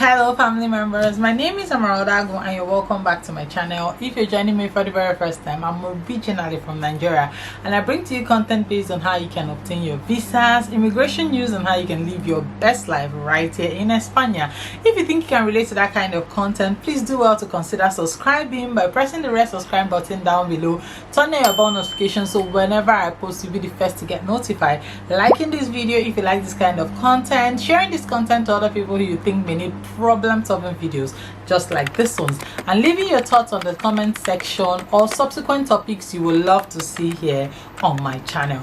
Hello family members, my name is Amarodago and you're welcome back to my channel. If you're joining me for the very first time, I'm originally from Nigeria and I bring to you content based on how you can obtain your visas, immigration news, and how you can live your best life right here in España. If you think you can relate to that kind of content, please do well to consider subscribing by pressing the red subscribe button down below. Turn on your bell notification so whenever I post you'll be the first to get notified. Liking this video if you like this kind of content, sharing this content to other people who you think may need problem-solving videos just like this ones, and leaving your thoughts on the comment section or subsequent topics you would love to see here on my channel.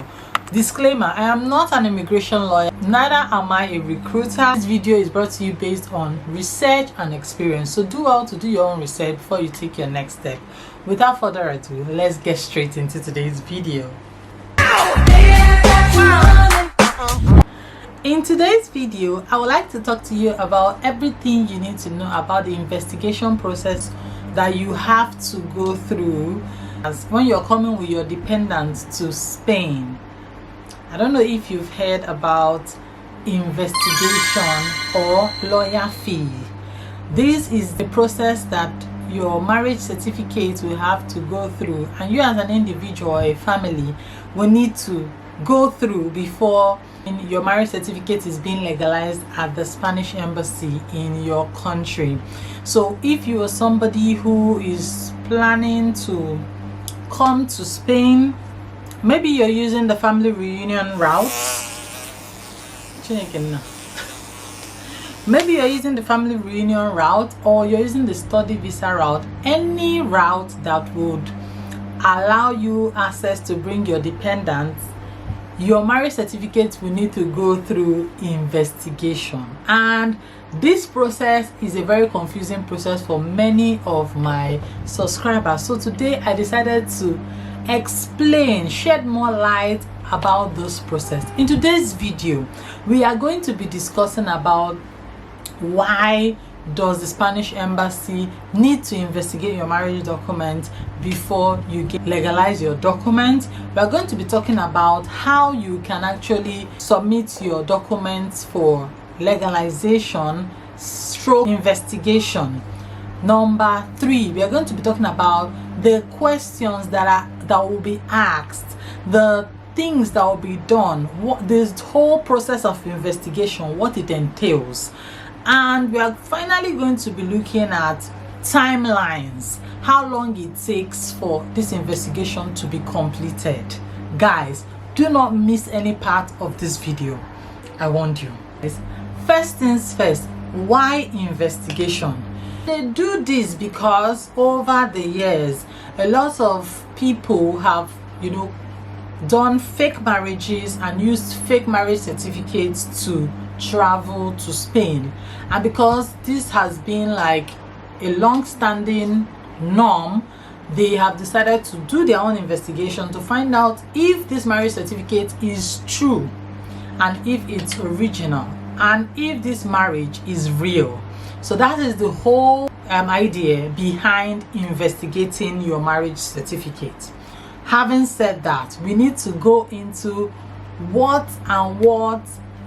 Disclaimer: I am not an immigration lawyer, neither am I a recruiter. This video is brought to you based on research and experience, so do well to do your own research before you take your next step. Without further ado, let's get straight into today's video. In today's video, I would like to talk to you about everything you need to know about the investigation process that you have to go through as when you're coming with your dependents to Spain. I don't know if you've heard about investigation or lawyer fee. This is the process that your marriage certificate will have to go through, and you as an individual or a family will need to go through before your marriage certificate is being legalized at the Spanish embassy in your country. So if you are somebody who is planning to come to Spain, maybe you're using the family reunion route. Maybe you're using the family reunion route, or you're using the study visa route, any route that would allow you access to bring your dependents, your marriage certificate will need to go through investigation. And this process is a very confusing process for many of my subscribers. So today I decided to explain, shed more light about this process. In today's video, we are going to be discussing about why does the Spanish embassy need to investigate your marriage document before you legalize your document. We are going to be talking about how you can actually submit your documents for legalization stroke investigation. Number 3, we are going to be talking about the questions that will be asked, the things that will be done, what this whole process of investigation, what it entails. And we are finally going to be looking at timelines, how long it takes for this investigation to be completed. Guys, do not miss any part of this video. I warned you. First things first, why investigation? They do this because over the years, a lot of people have, done fake marriages and used fake marriage certificates to travel to Spain. And because this has been like a long-standing norm, they have decided to do their own investigation to find out if this marriage certificate is true and if it's original and if this marriage is real. So that is the whole idea behind investigating your marriage certificate. Having said that, we need to go into what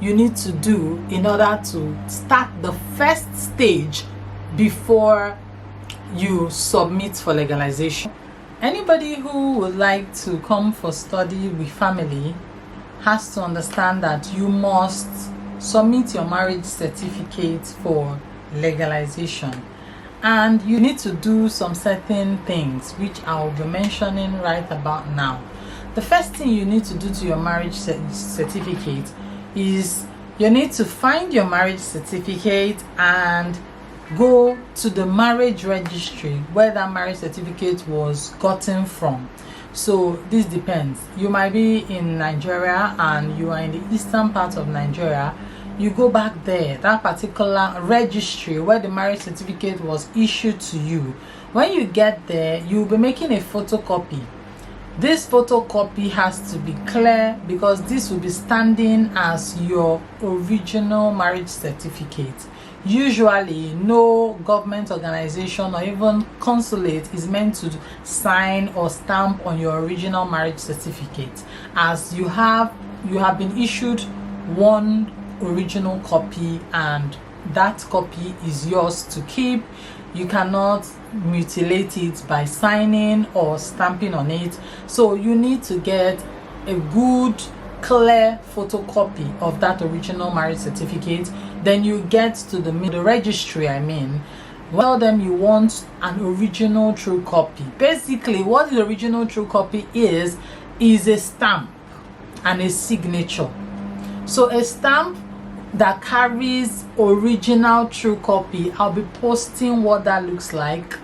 you need to do in order to start the first stage before you submit for legalization. Anybody who would like to come for study with family has to understand that you must submit your marriage certificate for legalization, and you need to do some certain things which I will be mentioning right about now. The first thing you need to do to your marriage certificate is you need to find your marriage certificate and go to the marriage registry where that marriage certificate was gotten from. So this depends. You might be in Nigeria and you are in the eastern part of Nigeria. You go back there, that particular registry where the marriage certificate was issued to you. When you get there, you'll be making a photocopy. This photocopy has to be clear because this will be standing as your original marriage certificate. Usually, no government organization or even consulate is meant to sign or stamp on your original marriage certificate, as you have been issued one original copy and that copy is yours to keep. You cannot mutilate it by signing or stamping on it. So you need to get a good, clear photocopy of that original marriage certificate. Then you get to the registry, tell them you want an original true copy. Basically, what the original true copy is a stamp and a signature. So a stamp that carries original true copy, I'll be posting what that looks like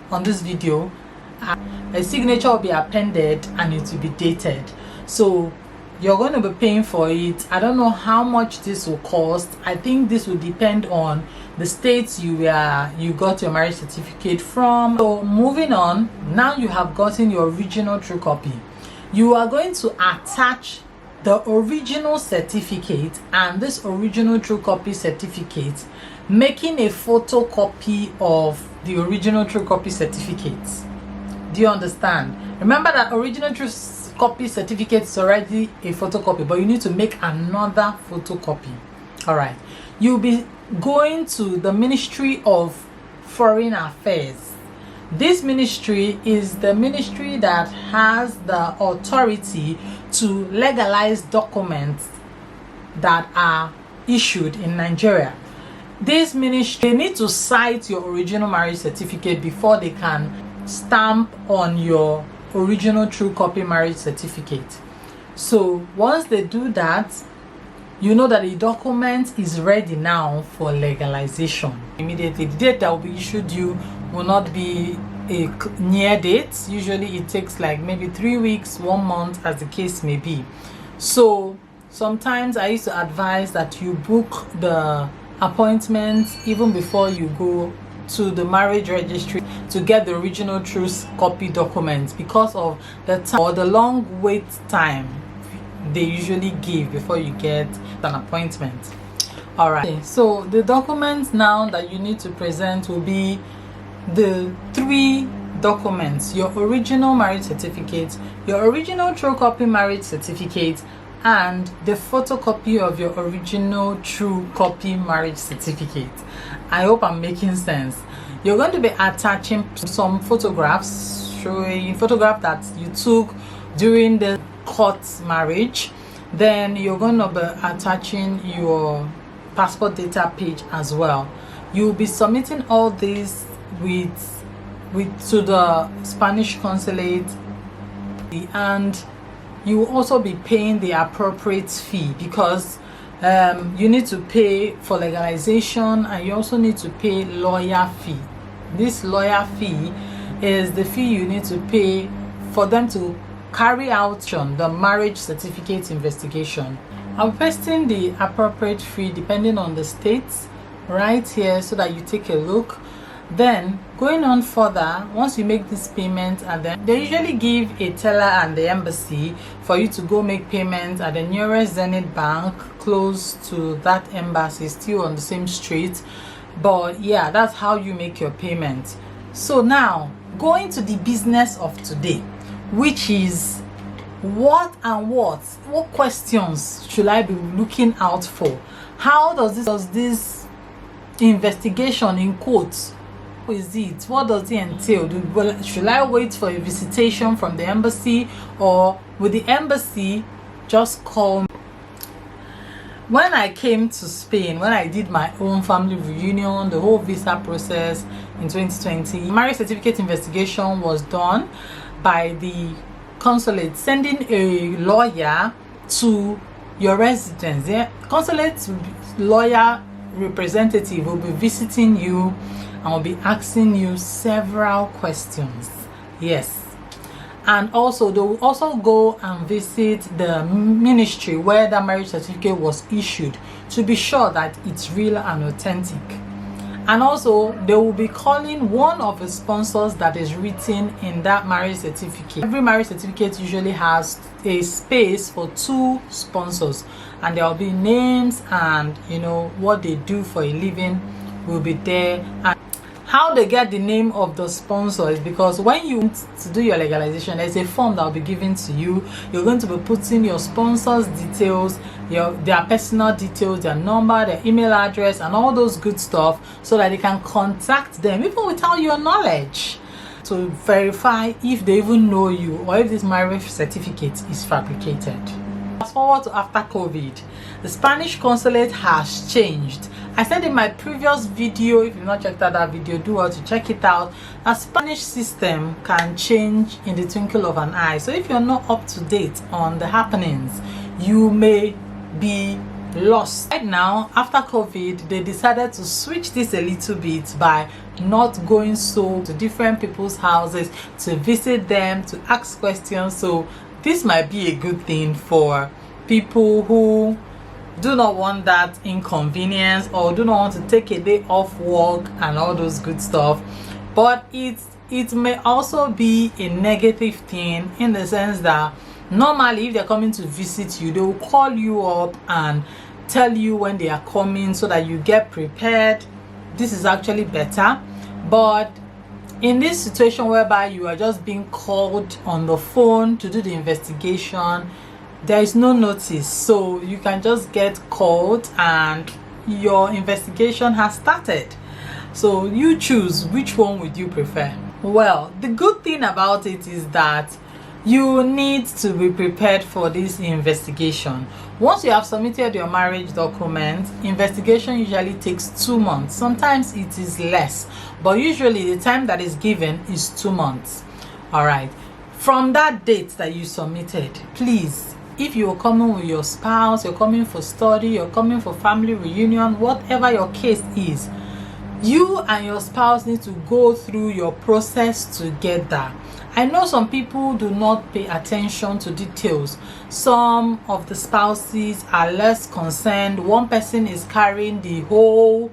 on this video. A signature will be appended and it will be dated. So you're going to be paying for it. I don't know how much this will cost. I think this will depend on the states you got your marriage certificate from. So moving on, now you have gotten your original true copy. You are going to attach the original certificate and this original true copy certificate, making a photocopy of the original true copy certificate. Do you understand? Remember that original true copy certificate is already a photocopy, but you need to make another photocopy. All right, you'll be going to the Ministry of Foreign Affairs. This ministry is the ministry that has the authority to legalize documents that are issued in Nigeria. This ministry, they need to cite your original marriage certificate before they can stamp on your original true copy marriage certificate. So once they do that, you know that the document is ready now for legalization. Immediately, the date that will be issued you will not be a near date. Usually it takes like maybe 3 weeks, 1 month, as the case may be. So sometimes I used to advise that you book the appointment even before you go to the marriage registry to get the original true copy documents, because of the time or the long wait time they usually give before you get an appointment. All right, okay, so the documents now that you need to present will be the 3 documents: your original marriage certificate, your original true copy marriage certificate, and the photocopy of your original true copy marriage certificate. I hope I'm making sense. You're going to be attaching some photographs, showing photograph that you took during the court marriage. Then you're going to be attaching your passport data page as well. You'll be submitting all these to the Spanish consulate, and you will also be paying the appropriate fee, because you need to pay for legalization and you also need to pay lawyer fee. This lawyer fee is the fee you need to pay for them to carry out the marriage certificate investigation. I'm pasting the appropriate fee depending on the states right here so that you take a look. Then going on further, once you make this payment, and then they usually give a teller and the embassy for you to go make payments at the nearest Zenith bank close to that embassy, still on the same street. But yeah, that's how you make your payment. So now going to the business of today, which is what questions should I be looking out for? How does this investigation, in quotes, is it? What does it entail? Should I wait for a visitation from the embassy, or will the embassy just call me? When I came to Spain, when I did my own family reunion, the whole visa process in 2020, marriage certificate investigation was done by the consulate, sending a lawyer to your residence. The consulate lawyer representative will be visiting you and will be asking you several questions. Yes. And also they will also go and visit the ministry where the marriage certificate was issued to be sure that it's real and authentic. And also they will be calling one of the sponsors that is written in that marriage certificate. Every marriage certificate usually has a space for 2 sponsors, and there will be names and what they do for a living will be there. And How they get the name of the sponsor is because when you want to do your legalization, there's a form that will be given to you. You're going to be putting your sponsor's details, their personal details, their number, their email address, and all those good stuff, so that they can contact them even without your knowledge, to verify if they even know you or if this marriage certificate is fabricated. Fast forward to after COVID, the Spanish consulate has changed. I said in my previous video, if you've not checked out that video, do well to check it out. A Spanish system can change in the twinkle of an eye. So if you're not up to date on the happenings, you may be lost. Right now, after COVID, they decided to switch this a little bit by not going so to different people's houses to visit them, to ask questions. So this might be a good thing for people who do not want that inconvenience or do not want to take a day off work and all those good stuff. But it may also be a negative thing in the sense that normally if they're coming to visit you, they will call you up and tell you when they are coming so that you get prepared. This is actually better. But in this situation whereby you are just being called on the phone to do the investigation, there is no notice, so you can just get called and your investigation has started. So you choose which one would you prefer. Well, the good thing about it is that you need to be prepared for this investigation. Once you have submitted your marriage document, investigation usually takes 2 months. Sometimes it is less, but usually the time that is given is 2 months. All right, from that date that you submitted, please, if you're coming with your spouse, you're coming for study, you're coming for family reunion, whatever your case is, you and your spouse need to go through your process together. I know some people do not pay attention to details. Some of the spouses are less concerned. One person is carrying the whole,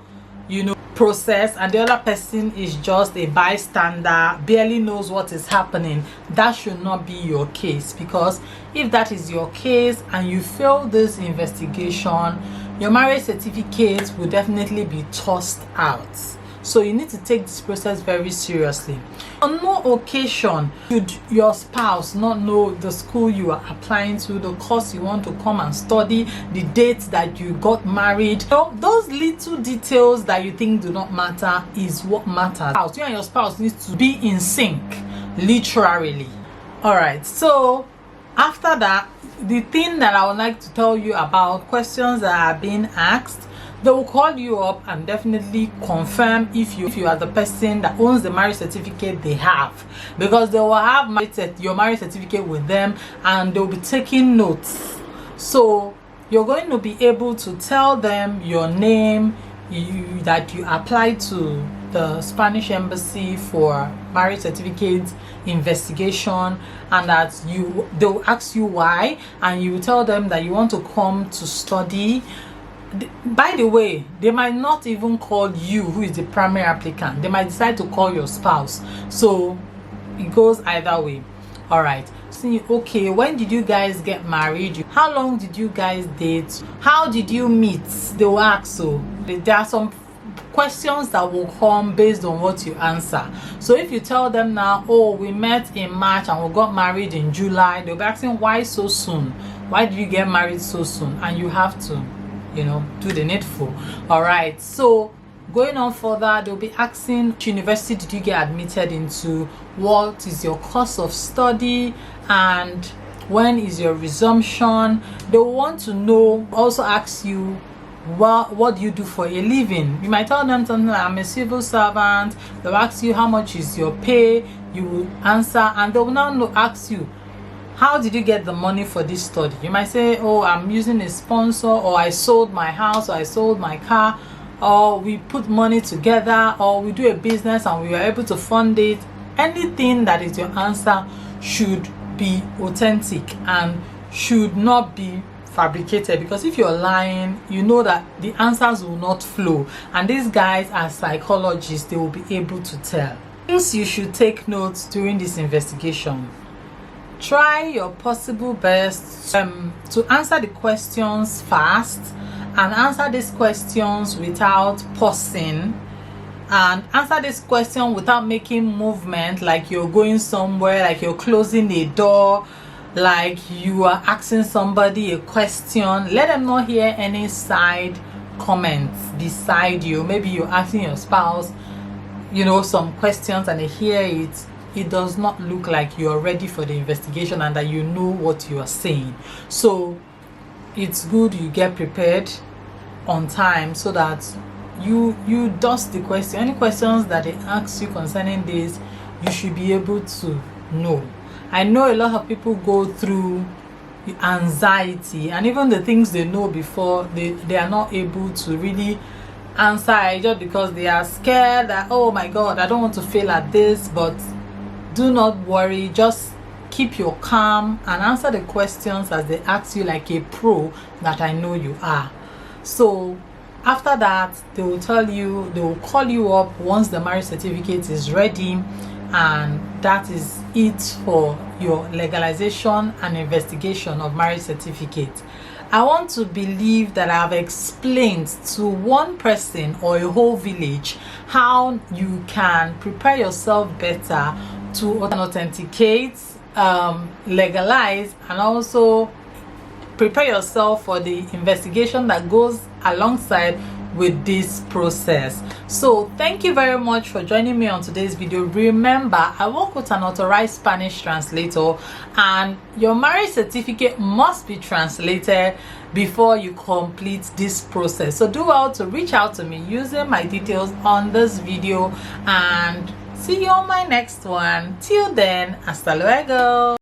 process, and the other person is just a bystander, barely knows what is happening. That should not be your case, because if that is your case and you fail this investigation, your marriage certificate will definitely be tossed out. So you need to take this process very seriously. On no occasion should your spouse not know the school you are applying to, the course you want to come and study, the date that you got married. So those little details that you think do not matter is what matters. You and your spouse need to be in sync, literally. All right, so after that, the thing that I would like to tell you about questions that are being asked, they will call you up and definitely confirm if you are the person that owns the marriage certificate they have, because they will have your marriage certificate with them and they'll be taking notes. So you're going to be able to tell them your name, that you applied to the Spanish embassy for marriage certificate investigation, and that they'll ask you why, and you tell them that you want to come to study. By the way, they might not even call you, who is the primary applicant. They might decide to call your spouse. So it goes either way. All right. See, okay, when did you guys get married? How long did you guys date? How did you meet? They will ask. So there are some questions that will come based on what you answer. So if you tell them now, oh, we met in March and we got married in July, they'll be asking, why so soon? Why did you get married so soon? And you have to do the needful. All right, so going on further, they'll be asking, which university did you get admitted into, what is your course of study, and when is your resumption. They will want to know, also ask you, what do you do for a living? You might tell them something like, I'm a civil servant. They'll ask you, how much is your pay? You will answer, and they will now ask you, how did you get the money for this study? You might say, oh, I'm using a sponsor, or I sold my house, or I sold my car, or we put money together, or we do a business and we were able to fund it. Anything that is your answer should be authentic and should not be fabricated, because if you're lying, you know that the answers will not flow, and these guys are psychologists. They will be able to tell. Things you should take notes during this investigation. Try your possible best to answer the questions fast, and answer these questions without pausing, and answer this question without making movement, like you're going somewhere, like you're closing a door, like you are asking somebody a question. Let them not hear any side comments beside you. Maybe you're asking your spouse, you know, some questions and they hear it. It does not look like you are ready for the investigation and that you know what you are saying. So it's good you get prepared on time so that you dust the question. Any questions that they ask you concerning this, you should be able to know. I know a lot of people go through anxiety, and even the things they know before, they are not able to really answer it just because they are scared that, oh my god, I don't want to fail at this. But do not worry, just keep your calm and answer the questions as they ask you, like a pro that I know you are. So after that, they will tell you, they will call you up once the marriage certificate is ready, and that is it for your legalization and investigation of marriage certificate. I want to believe that I've explained to one person or a whole village how you can prepare yourself better to authenticate, legalize, and also prepare yourself for the investigation that goes alongside with this process. So thank you very much for joining me on today's video. Remember, I work with an authorized Spanish translator, and your marriage certificate must be translated before you complete this process. So do well to reach out to me using my details on this video, and see you on my next one. Till then, hasta luego.